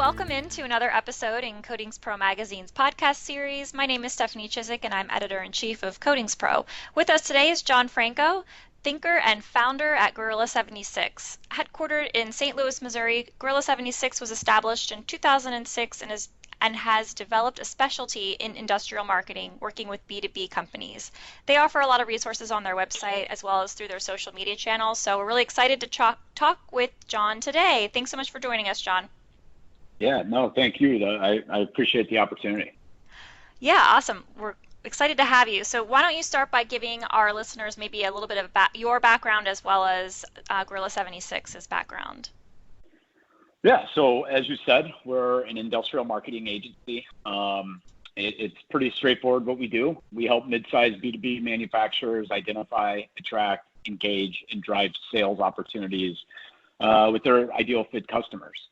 welcome into another episode in Coatings Pro Magazine's podcast series. My name is Stephanie Chiswick, and I'm editor-in-chief of Coatings Pro. With us today is Jon Franko, thinker and founder at Gorilla 76. Headquartered in St. Louis, Missouri, Gorilla 76 was established in 2006 and has developed a specialty in industrial marketing, working with B2B companies. They offer a lot of resources on their website as well as through their social media channels. So we're really excited to talk with Jon today. Thanks so much for joining us, Jon. Yeah, no, thank you. I appreciate the opportunity. Yeah, awesome. We're excited to have you. So why don't you start by giving our listeners maybe a little bit of your background as well as Gorilla 76's background. Yeah, so as you said, we're an industrial marketing agency. It's pretty straightforward what we do. We help mid-sized B2B manufacturers identify, attract, engage, and drive sales opportunities with their ideal fit customers.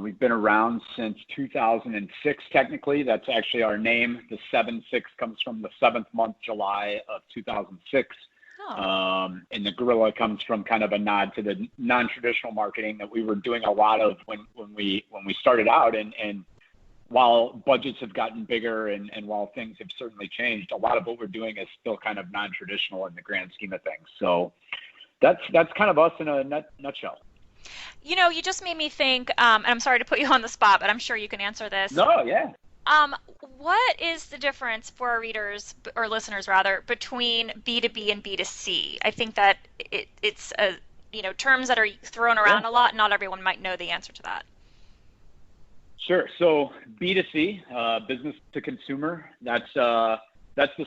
We've been around since 2006, technically. That's actually our name. The 7-6 comes from the 7th month, July of 2006. And the gorilla comes from kind of a nod to the non-traditional marketing that we were doing a lot of when we started out. And while budgets have gotten bigger and while things have certainly changed, a lot of what we're doing is still kind of non-traditional in the grand scheme of things. So that's kind of us in a nutshell. You know, you just made me think, and I'm sorry to put you on the spot, but I'm sure you can answer this. No, yeah. What is the difference for our readers, or listeners rather, between B2B and B2C? I think that it's terms that are thrown around a lot. Not everyone might know the answer to that. Sure. So B2C, business to consumer, that's the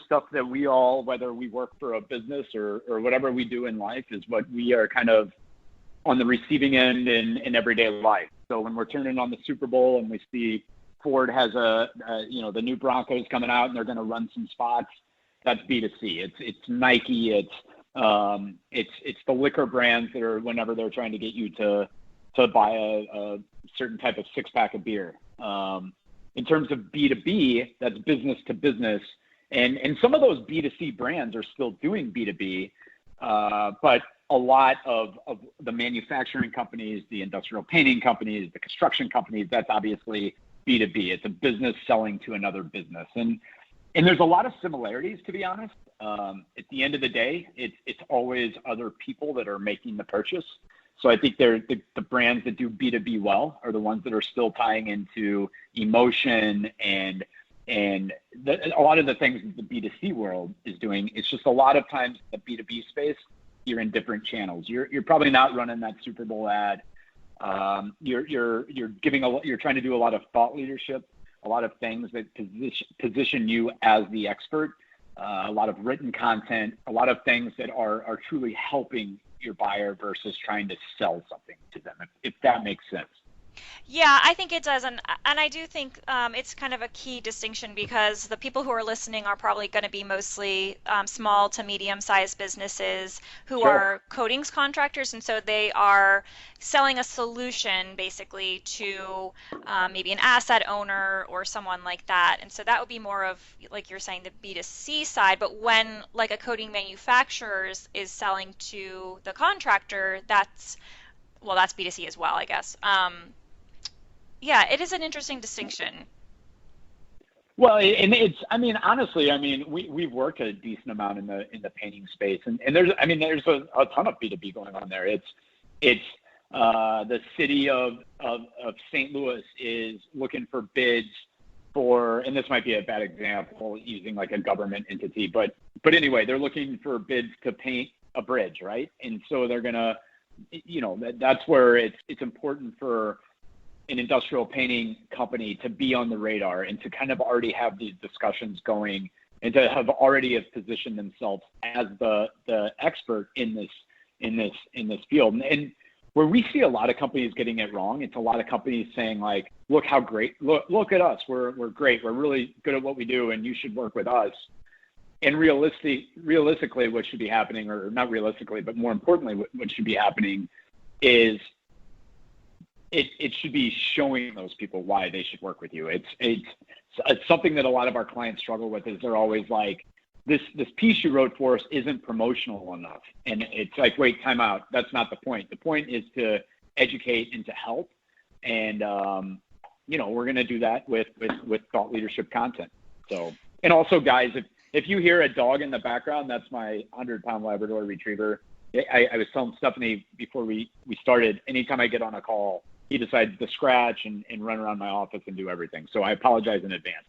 stuff that we all, whether we work for a business or whatever we do in life, is what we are kind of on the receiving end in everyday life. So when we're turning on the Super Bowl and we see Ford has the new Broncos coming out and they're going to run some spots, that's B2C. It's Nike. It's the liquor brands that are, whenever they're trying to get you to buy a certain type of 6-pack of beer. In terms of B2B, that's business to business. And some of those B2C brands are still doing B2B, but a lot of the manufacturing companies, the industrial painting companies, the construction companies, that's obviously B2B. It's a business selling to another business. And there's a lot of similarities, to be honest. At the end of the day, it's always other people that are making the purchase. So I think the brands that do B2B well are the ones that are still tying into emotion and a lot of the things that the B2C world is doing. It's just a lot of times the B2B space, you're in different channels. You're probably not running that Super Bowl ad. You're trying to do a lot of thought leadership, a lot of things that position you as the expert, a lot of written content, a lot of things that are truly helping your buyer versus trying to sell something to them, if that makes sense. Yeah, I think it does, and I do think it's kind of a key distinction because the people who are listening are probably going to be mostly small to medium-sized businesses who Sure. are coatings contractors, and so they are selling a solution basically to maybe an asset owner or someone like that, and so that would be more of, like you're saying, the B2C side. But when like a coating manufacturer is selling to the contractor, that's B2C as well, I guess. Yeah, it is an interesting distinction. Well, and honestly, we've worked a decent amount in the painting space, and there's a ton of B2B going on there. It's the city of St. Louis is looking for bids for, and this might be a bad example using like a government entity, but anyway, they're looking for bids to paint a bridge, right? And so they're gonna, that's where it's important for an industrial painting company to be on the radar and to kind of already have these discussions going and to have positioned themselves as the expert in this field. And where we see a lot of companies getting it wrong, it's a lot of companies saying like, look how great, look at us, we're great, we're really good at what we do, and you should work with us. And realistically, what should be happening, or not realistically, but more importantly, what should be happening is it should be showing those people why they should work with you. It's something that a lot of our clients struggle with, is they're always like, this piece you wrote for us isn't promotional enough. And it's like, wait, time out. That's not the point. The point is to educate and to help. And we're going to do that with thought leadership content. So, and also guys, if you hear a dog in the background, that's my 100-pound Labrador retriever. I was telling Stephanie before we started, anytime I get on a call, he decides to scratch and run around my office and do everything. So I apologize in advance.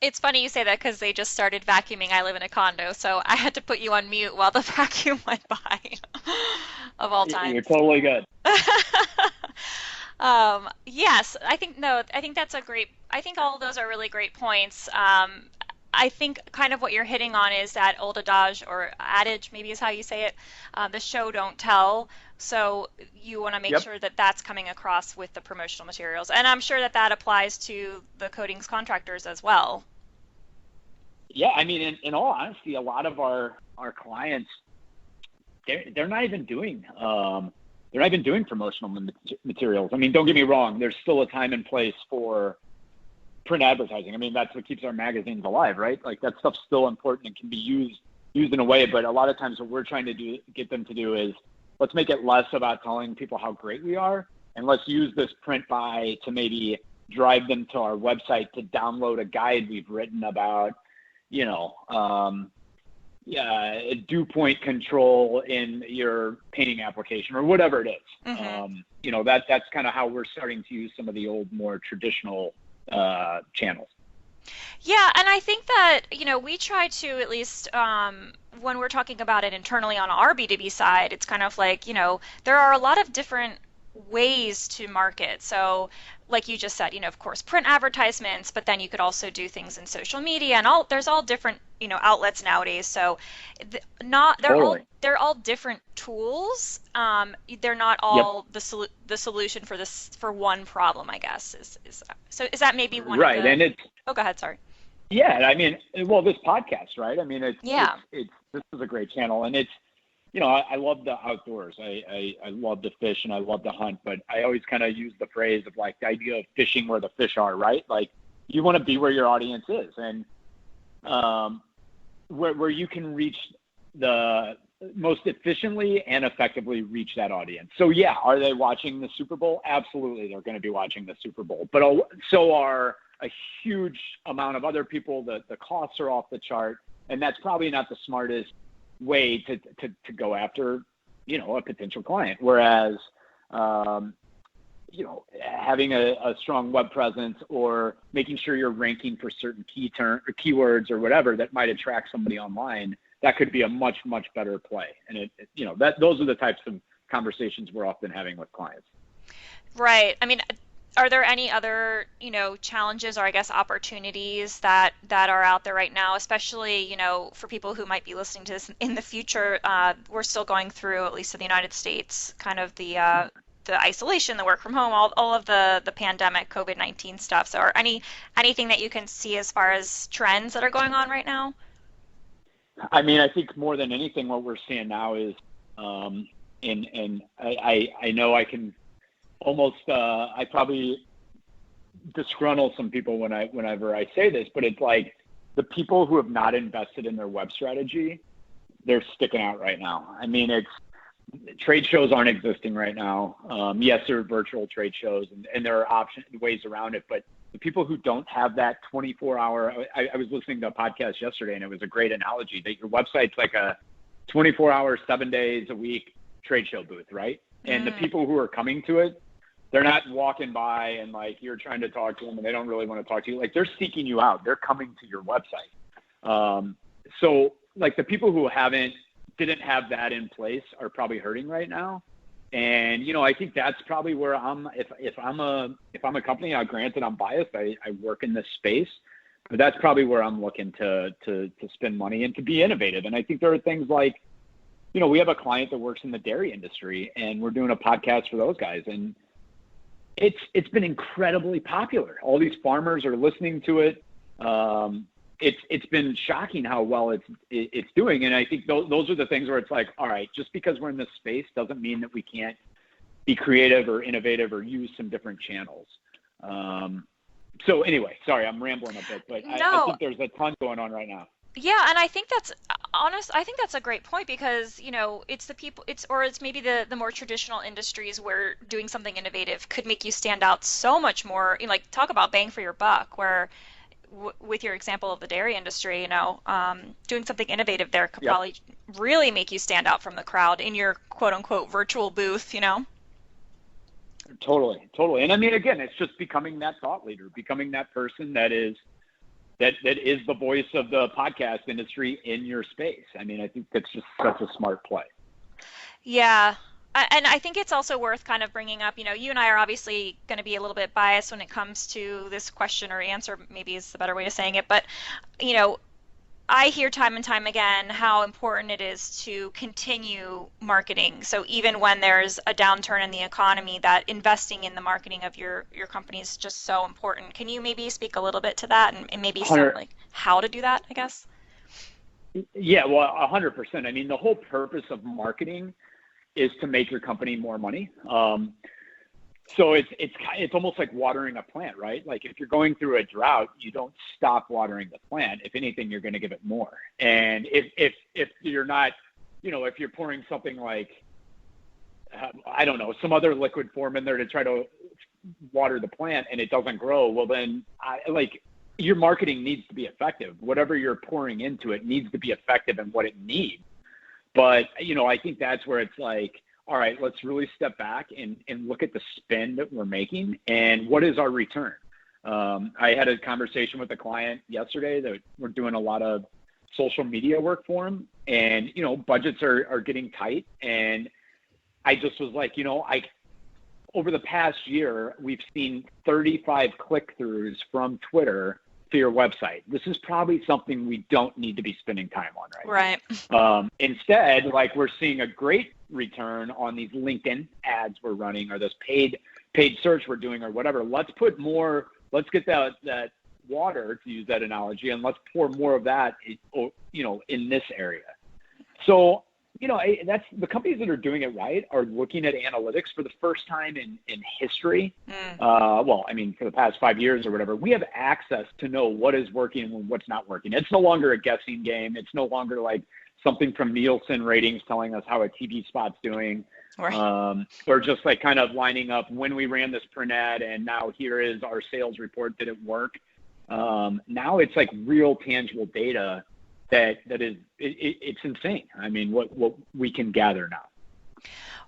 It's funny you say that because they just started vacuuming. I live in a condo, so I had to put you on mute while the vacuum went by, of all times. You're totally good. Yes, I think that's a great, I think all of those are really great points. I think kind of what you're hitting on is that old adage or adage, maybe is how you say it, the show don't tell. So you want to make sure that that's coming across with the promotional materials. And I'm sure that applies to the coatings contractors as well. Yeah, I mean, in all honesty, a lot of our clients, they're not even doing promotional materials. I mean, don't get me wrong. There's still a time and place for print advertising. I mean, that's what keeps our magazines alive, right? Like that stuff's still important and can be used in a way. But a lot of times what we're trying to get them to do is let's make it less about telling people how great we are, and let's use this print buy to maybe drive them to our website to download a guide we've written about, dew point control in your painting application or whatever it is. Mm-hmm. That's kind of how we're starting to use some of the old, more traditional channels. Yeah, and I think that, we try to at least when we're talking about it internally on our B2B side, it's kind of like, there are a lot of different ways to market. So like you just said, of course, print advertisements, but then you could also do things in social media and there's all different, outlets nowadays. So they're all different tools. They're not all the solution for one problem, I guess. So is that maybe one right? Of the... And it's Oh, go ahead. Sorry. Yeah, I mean, well, this podcast, right? I mean, this is a great channel, and it's, I love the outdoors. I love to fish and I love to hunt, but I always kind of use the phrase of like the idea of fishing where the fish are, right? Like you want to be where your audience is, and where you can reach the most efficiently and effectively reach that audience. So yeah, are they watching the Super Bowl? Absolutely, they're going to be watching the Super Bowl, but so are a huge amount of other people. The costs are off the chart, and that's probably not the smartest way to go after, a potential client. Whereas, having a strong web presence or making sure you're ranking for certain keywords or whatever that might attract somebody online, that could be a much, much better play. And those are the types of conversations we're often having with clients. Right. I mean, are there any other, challenges or I guess opportunities that are out there right now, especially, for people who might be listening to this in the future? We're still going through, at least in the United States, kind of the isolation, the work from home, all of the pandemic, COVID-19 stuff. So are anything that you can see as far as trends that are going on right now? I mean, I think more than anything, what we're seeing now is, and I know I can almost, I probably disgruntle some people whenever I say this, but it's like the people who have not invested in their web strategy, they're sticking out right now. I mean, trade shows aren't existing right now. Yes, there are virtual trade shows and there are ways around it, but the people who don't have that 24-hour, I was listening to a podcast yesterday and it was a great analogy that your website's like a 24-hour, 7 days a week trade show booth, right? And the people who are coming to it, they're not walking by and like you're trying to talk to them and they don't really want to talk to you. Like they're seeking you out. They're coming to your website. So like the people who didn't have that in place are probably hurting right now. And, I think that's probably where if I'm a company, granted I'm biased, I work in this space, but that's probably where I'm looking to spend money and to be innovative. And I think there are things like, we have a client that works in the dairy industry and we're doing a podcast for those guys. And it's been incredibly popular. All these farmers are listening to it. It's been shocking how well it's doing. And I think those are the things where it's like, all right, just because we're in this space doesn't mean that we can't be creative or innovative or use some different channels. So anyway, sorry, I'm rambling a bit, but I think there's a ton going on right now. Yeah, and I think that's honest. I think that's a great point because, it's the people, it's maybe the more traditional industries where doing something innovative could make you stand out so much more. Like talk about bang for your buck, where with your example of the dairy industry, doing something innovative there could Yep. probably really make you stand out from the crowd in your quote unquote virtual booth. Totally, totally. And I mean, again, it's just becoming that thought leader, becoming that person that is the voice of the podcast industry in your space. I mean, I think that's just such a smart play. Yeah. And I think it's also worth kind of bringing up, you and I are obviously going to be a little bit biased when it comes to this question or answer, maybe is the better way of saying it. But, you know, I hear time and time again how important it is to continue marketing. So even when there's a downturn in the economy, that investing in the marketing of your company is just so important. Can you maybe speak a little bit to that and maybe some 100, like how to do that, I guess? yeah, well, 100%. I mean, the whole purpose of marketing is to make your company more money. So it's almost like watering a plant, right? Like if you're going through a drought, you don't stop watering the plant. If anything, you're going to give it more. And if you're not, if you're pouring something like I don't know, some other liquid form in there to try to water the plant and it doesn't grow, well then your marketing needs to be effective. Whatever you're pouring into it needs to be effective in what it needs. But, I think that's where it's like, all right, let's really step back and look at the spend that we're making and what is our return. I had a conversation with a client yesterday that we're doing a lot of social media work for them, and, budgets are getting tight. And I just was like, over the past year, we've seen 35 click-throughs from Twitter to your website. This is probably something we don't need to be spending time on right now. Right. Instead, like we're seeing a great return on these LinkedIn ads we're running or this paid search we're doing or whatever. Let's get that water, to use that analogy, and let's pour more of that, in this area. So, that's the companies that are doing it right are looking at analytics for the first time in history. Well, I mean, for the past 5 years or whatever, we have access to know what is working and what's not working. It's no longer a guessing game. It's no longer like something from Nielsen ratings telling us how a TV spot's doing. Right. Or just like kind of lining up when we ran this print ad and now here is our sales report. Did it work? Now it's like real tangible data that is it's insane. I mean, what we can gather now.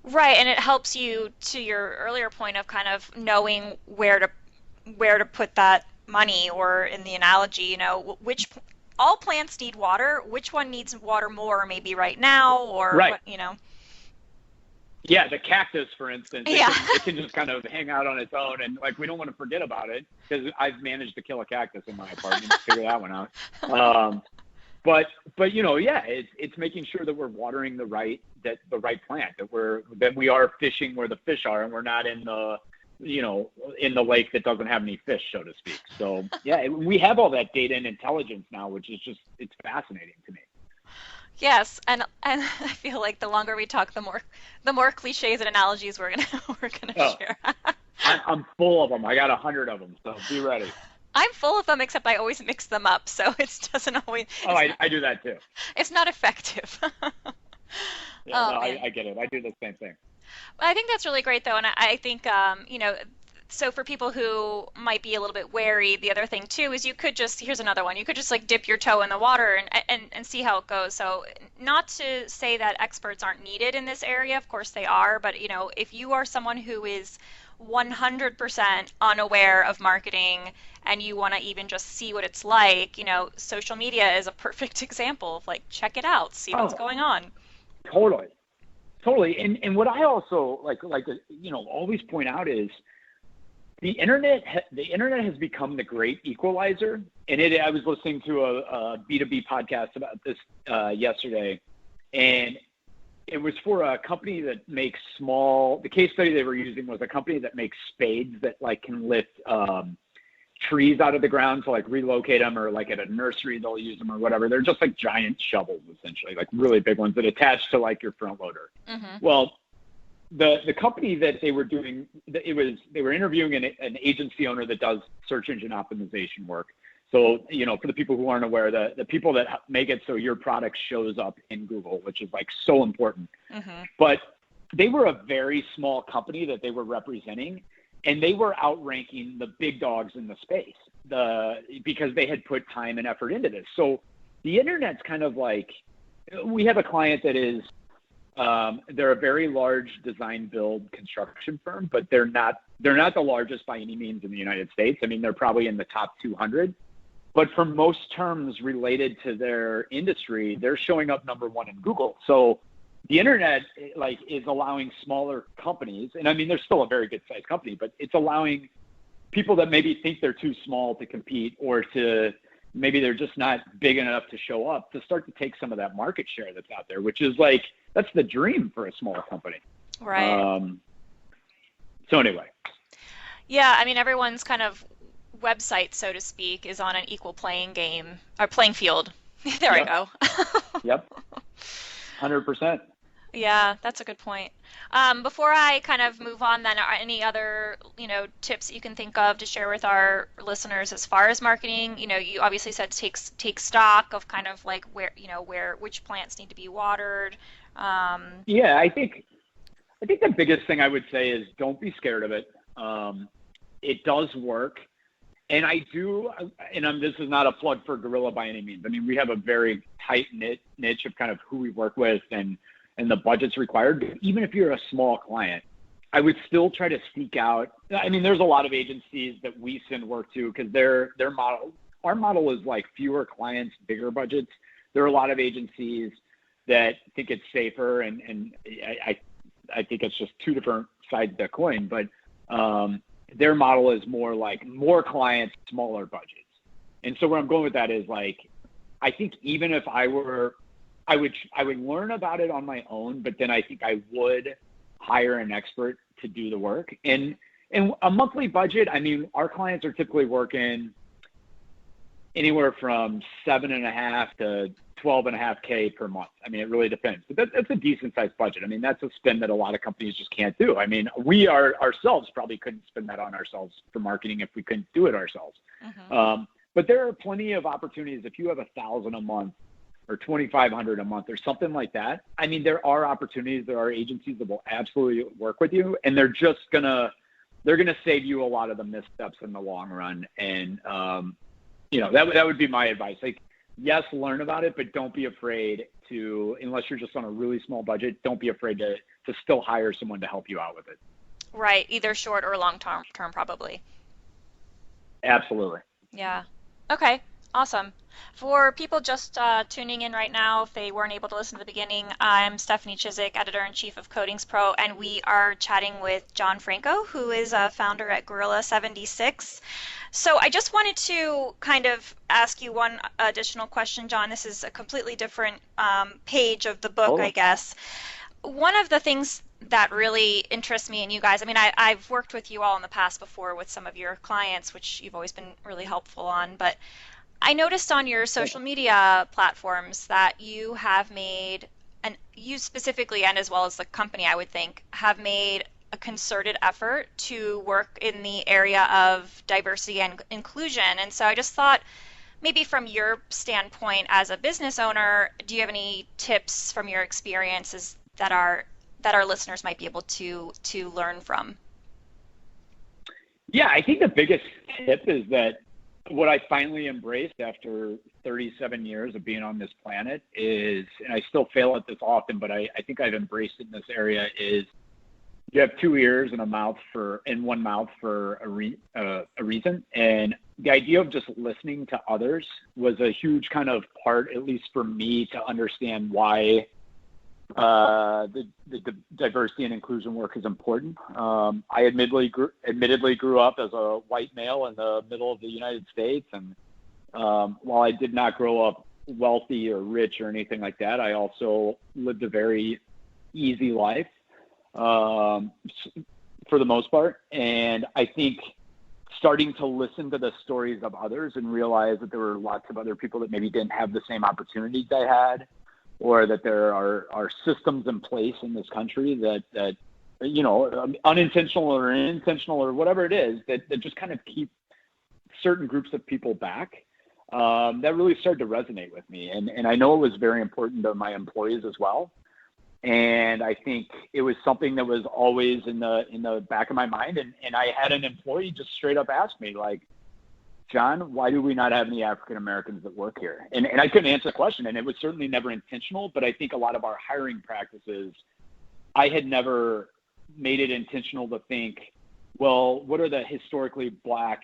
Right, and it helps you to your earlier point of kind of knowing where to put that money, or in the analogy, which all plants need water, which one needs water more maybe right now, or Right. what. Yeah, the cactus, for instance, Yeah. it can just kind of hang out on its own, and like we don't want to forget about it because I've managed to kill a cactus in my apartment. Figure that one out. But yeah, it's making sure that we're watering the right plant, that we are fishing where the fish are, and we're not in the in the lake that doesn't have any fish, so to speak. So yeah, we have all that data and intelligence now, which is just it's fascinating to me. Yes, and I feel like the longer we talk, the more cliches and analogies we're gonna Oh, share. I'm full of them. I got 100 of them, so be ready. I'm full of them, except I always mix them up, so it doesn't always. Oh, I do that too. It's not effective. Yeah, no, Oh man. I get it. I do the same thing. I think that's really great though, and I think so for people who might be a little bit wary, the other thing too is here's another one. You could just like dip your toe in the water and see how it goes. So not to say that experts aren't needed in this area, of course they are, but if you are someone who is 100% unaware of marketing and you want to even just see what it's like, social media is a perfect example of like check it out, see what's Oh, going on. totally. Totally. And what I also always point out is the internet has become the great equalizer. And I was listening to a B2B podcast about this yesterday, and it was for a company that makes the case study they were using was a company that makes spades that like can lift trees out of the ground to like relocate them, or like at a nursery they'll use them or whatever. They're just like giant shovels, essentially, like really big ones that attach to like your front loader. Hmm. Well, the company that they were doing, they were interviewing an agency owner that does search engine optimization work. So, for the people who aren't aware, the people that make it so your product shows up in Google, which is like so important. Mm-hmm. But they were a very small company that they were representing, and they were outranking the big dogs in the space because they had put time and effort into this. So the internet's kind of like, we have a client that is, they're a very large design build construction firm, but they're not the largest by any means in the United States. I mean, they're probably in the top 200. But for most terms related to their industry, they're showing up number one in Google. So the internet is allowing smaller companies, and I mean, they're still a very good sized company, but it's allowing people that maybe think they're too small to compete, or maybe they're just not big enough to show up, to start to take some of that market share that's out there, which is that's the dream for a small company. Right. So anyway. Yeah, I mean, everyone's kind of website, so to speak, is on an equal playing field. There I go. Yep. 100%. Yeah, that's a good point. Before I kind of move on, then, are any other, tips that you can think of to share with our listeners as far as marketing? You obviously said take stock of kind of like which plants need to be watered. Yeah, I think the biggest thing I would say is don't be scared of it. It does work. And this is not a plug for Gorilla by any means. I mean, we have a very tight-knit niche of kind of who we work with and the budgets required. But even if you're a small client, I would still try to seek out. I mean, there's a lot of agencies that we send work to because our model is like fewer clients, bigger budgets. There are a lot of agencies that think it's safer, and I think it's just two different sides of the coin. But their model is more like more clients, smaller budgets. And so where I'm going with that is I think even if I would learn about it on my own, but then I think I would hire an expert to do the work. And a monthly budget, I mean, our clients are typically working anywhere from $7.5 to $12.5K per month. I mean, it really depends. But that's a decent sized budget. I mean, that's a spend that a lot of companies just can't do. I mean, we ourselves probably couldn't spend that on ourselves for marketing if we couldn't do it ourselves. Mm-hmm. But there are plenty of opportunities. If you have $1,000 a month or $2,500 a month or something like that, I mean, there are opportunities. There are agencies that will absolutely work with you, and they're gonna save you a lot of the missteps in the long run. And that would be my advice. Yes, learn about it, but don't be afraid to, unless you're just on a really small budget, don't be afraid to still hire someone to help you out with it. Right, either short or long term probably. Absolutely. Yeah. Okay, awesome. For people just tuning in right now, if they weren't able to listen to the beginning, I'm Stephanie Chizik, Editor-in-Chief of Coatings Pro, and we are chatting with Jon Franko, who is a founder at Gorilla 76. So I just wanted to kind of ask you one additional question, Jon. This is a completely different page of the book, I guess. One of the things that really interests me in you guys, I mean, I've worked with you all in the past before with some of your clients, which you've always been really helpful on, but I noticed on your social media platforms that you have made, and you specifically, and as well as the company, I would think, have made a concerted effort to work in the area of diversity and inclusion. And so I just thought, maybe from your standpoint as a business owner, do you have any tips from your experiences that our listeners might be able to learn from? Yeah, I think the biggest tip is that what I finally embraced after 37 years of being on this planet is, and I still fail at this often, but I think I've embraced it in this area, is you have two ears and one mouth for a reason. And the idea of just listening to others was a huge kind of part, at least for me, to understand why the diversity and inclusion work is important. I admittedly grew up as a white male in the middle of the United States, and while I did not grow up wealthy or rich or anything like that, I also lived a very easy life for the most part. And I think starting to listen to the stories of others and realize that there were lots of other people that maybe didn't have the same opportunities I had, or that there are systems in place in this country that unintentional or intentional or whatever it is, that just kind of keep certain groups of people back. that really started to resonate with me. And I know it was very important to my employees as well. And I think it was something that was always in the back of my mind. And I had an employee just straight up ask me, like, Jon, why do we not have any African Americans that work here? And I couldn't answer the question, and it was certainly never intentional, but I think a lot of our hiring practices, I had never made it intentional to think, well, what are the historically Black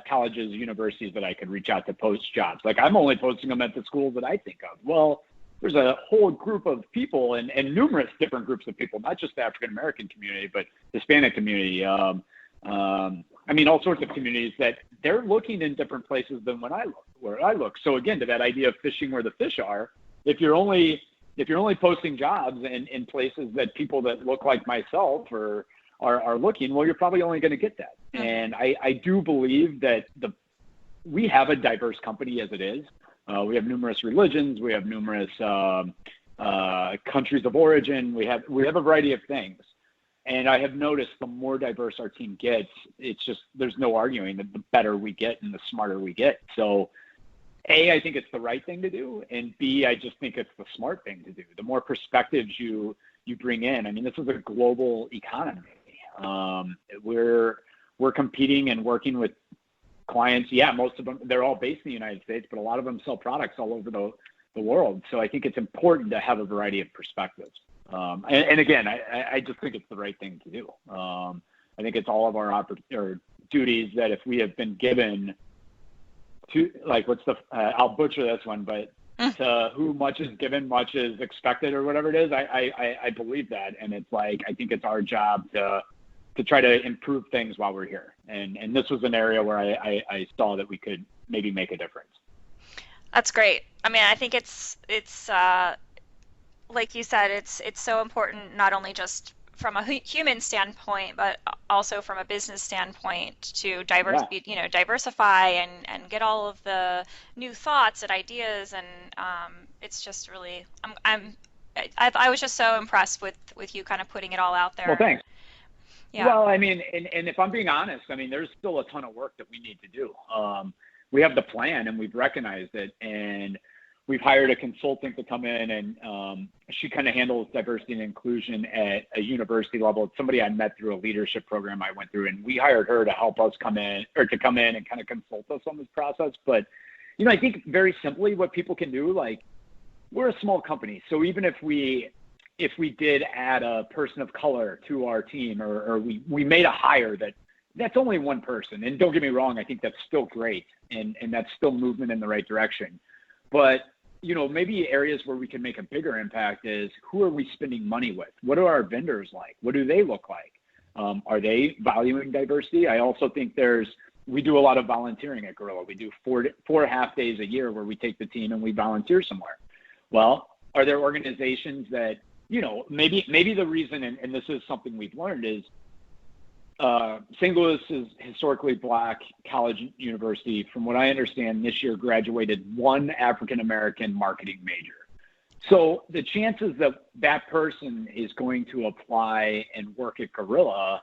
colleges, universities that I could reach out to post jobs? Like, I'm only posting them at the schools that I think of. Well, there's a whole group of people and numerous different groups of people, not just the African American community, but Hispanic community. I mean, all sorts of communities that they're looking in different places than where I look. So again, to that idea of fishing where the fish are, if you're only posting jobs in places that people that look like myself are looking, well, you're probably only going to get that. Mm-hmm. And I do believe that we have a diverse company as it is. We have numerous religions. We have numerous countries of origin. We have a variety of things. And I have noticed the more diverse our team gets, it's just, there's no arguing that the better we get and the smarter we get. So A, I think it's the right thing to do. And B, I just think it's the smart thing to do. The more perspectives you bring in, I mean, this is a global economy. We're competing and working with clients. Yeah, most of them, they're all based in the United States, but a lot of them sell products all over the world. So I think it's important to have a variety of perspectives. And again, I just think it's the right thing to do. I think it's all of our duties that if we have been given to, like, I'll butcher this one, but to who much is given, much is expected, or whatever it is. I believe that. And it's like, I think it's our job to try to improve things while we're here. And this was an area where I saw that we could maybe make a difference. That's great. I mean, I think it's like you said, it's so important, not only just from a human standpoint, but also from a business standpoint, to diversify and get all of the new thoughts and ideas. And it's just really, I was just so impressed with you kind of putting it all out there. Well, thanks. Yeah. Well, I mean, and if I'm being honest, I mean, there's still a ton of work that we need to do. We have the plan and we've recognized it, and we've hired a consultant to come in, and she kind of handles diversity and inclusion at a university level. It's somebody I met through a leadership program I went through, and we hired her to help us come in and kind of consult us on this process. But, I think very simply what people can do, like, we're a small company. So even if we did add a person of color to our team, or we made a hire that's only one person, and don't get me wrong, I think that's still great, and that's still movement in the right direction. But maybe areas where we can make a bigger impact is, who are we spending money with? What are our vendors like? What do they look like? Are they valuing diversity? I also think we do a lot of volunteering at Gorilla. We do four half days a year where we take the team and we volunteer somewhere. Well, are there organizations that, maybe the reason, and this is something we've learned, is St. Louis is historically Black college university. From what I understand, this year graduated one African-American marketing major. So the chances that person is going to apply and work at Gorilla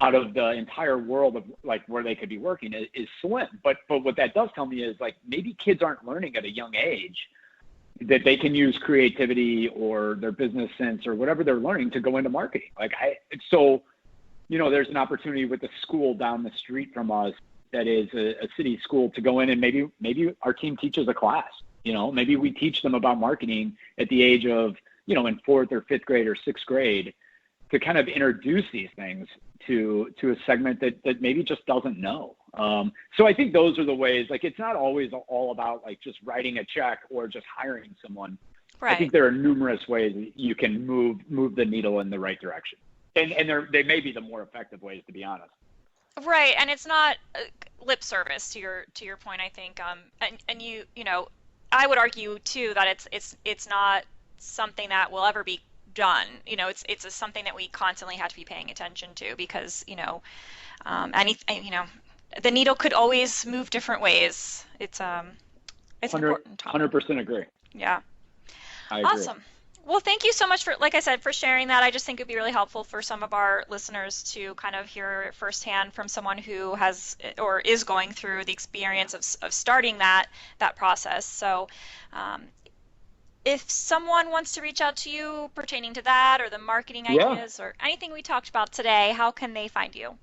out of the entire world of, like, where they could be working is slim. But what that does tell me is, like, maybe kids aren't learning at a young age that they can use creativity or their business sense or whatever they're learning to go into marketing. There's an opportunity with the school down the street from us that is a city school to go in, and maybe our team teaches a class. Maybe we teach them about marketing at the age of, in fourth or fifth grade or sixth grade, to kind of introduce these things to a segment that maybe just doesn't know. So I think those are the ways. Like, it's not always all about, like, just writing a check or just hiring someone. Right. I think there are numerous ways that you can move the needle in the right direction. And they may be the more effective ways, to be honest. Right, and it's not lip service, to your point, I think. And I would argue too that it's not something that will ever be done. It's something that we constantly have to be paying attention to, because the needle could always move different ways. It's important. 100% agree. Yeah. I agree. Awesome. Well, thank you so much for, like I said, for sharing that. I just think it'd be really helpful for some of our listeners to kind of hear it firsthand from someone who has or is going through the experience of starting that process. So, um, if someone wants to reach out to you pertaining to that or the marketing Yeah. ideas or anything we talked about today, how can they find you?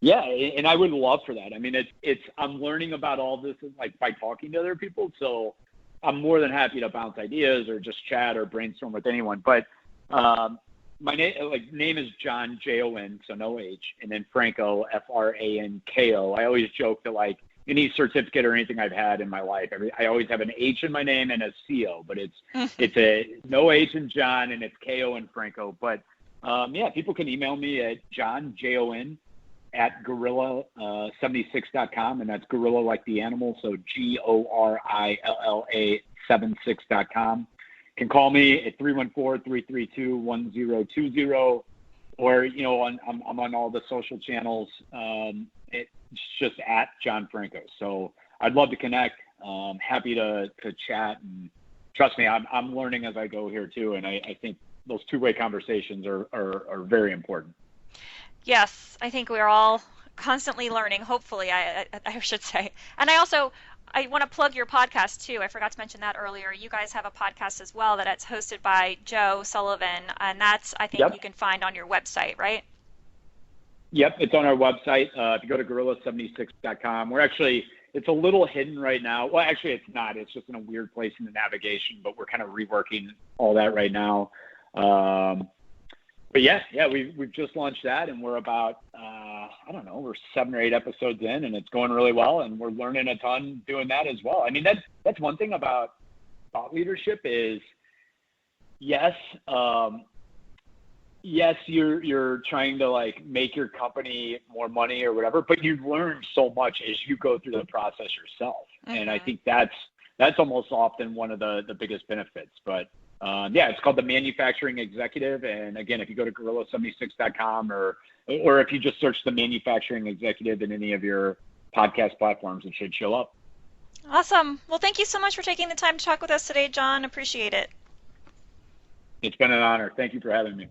Yeah, and I would love for that. I mean, it's I'm learning about all this like by talking to other people, so I'm more than happy to bounce ideas or just chat or brainstorm with anyone. But um, my name is Jon Jon, so no H, and then Franko Franko. I always joke that like any certificate or anything I've had in my life, I always have an H in my name and a CO, but it's a no H in John and it's KO and Franko. But yeah, people can email me at Jon at gorilla76.com, and that's gorilla like the animal, so GORILLA 76.com. Can call me at 314-332-1020, or I'm on all the social channels. It's just at Jon Franko. So I'd love to connect. Happy to chat, and trust me, I'm learning as I go here too, and I think those two-way conversations are very important. Yes, I think we're all constantly learning, hopefully, I should say. And I want to plug your podcast too. I forgot to mention that earlier. You guys have a podcast as well that it's hosted by Joe Sullivan, and that's, I think, you Yep. can find on your website, right? Yep, it's on our website. If you go to gorilla76.com, it's a little hidden right now. Well, actually, it's not. It's just in a weird place in the navigation, but we're kind of reworking all that right now. But yeah, we've just launched that, and we're about, I don't know, we're 7 or 8 episodes in, and it's going really well, and we're learning a ton doing that as well. I mean, that's one thing about thought leadership is, yes, yes, you're trying to like make your company more money or whatever, but you learn so much as you go through the process yourself. And I Hmm. think that's almost often one of the biggest benefits. But yeah, it's called the Manufacturing Executive. And again, if you go to gorilla76.com or if you just search the Manufacturing Executive in any of your podcast platforms, it should show up. Awesome. Well, thank you so much for taking the time to talk with us today, John. Appreciate it. It's been an honor. Thank you for having me.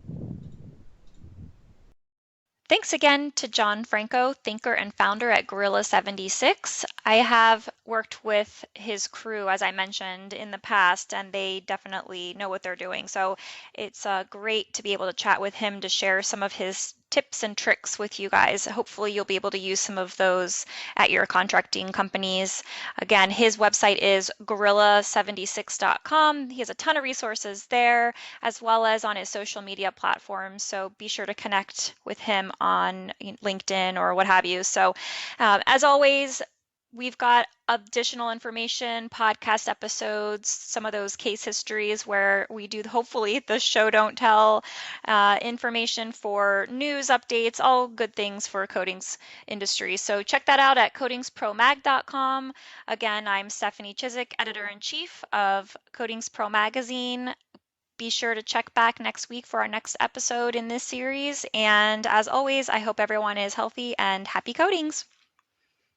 Thanks again to Jon Franko, thinker and founder at Gorilla 76. I have worked with his crew, as I mentioned, in the past, and they definitely know what they're doing. So it's great to be able to chat with him to share some of his tips and tricks with you guys. Hopefully, you'll be able to use some of those at your contracting companies. Again, his website is gorilla76.com. He has a ton of resources there, as well as on his social media platforms. So be sure to connect with him on LinkedIn or what have you. So, as always, we've got additional information, podcast episodes, some of those case histories where we do hopefully the show don't tell information for news updates, all good things for coatings industry. So check that out at coatingspromag.com. Again, I'm Stephanie Chiswick, editor-in-chief of Coatings Pro Magazine. Be sure to check back next week for our next episode in this series. And as always, I hope everyone is healthy and happy coatings.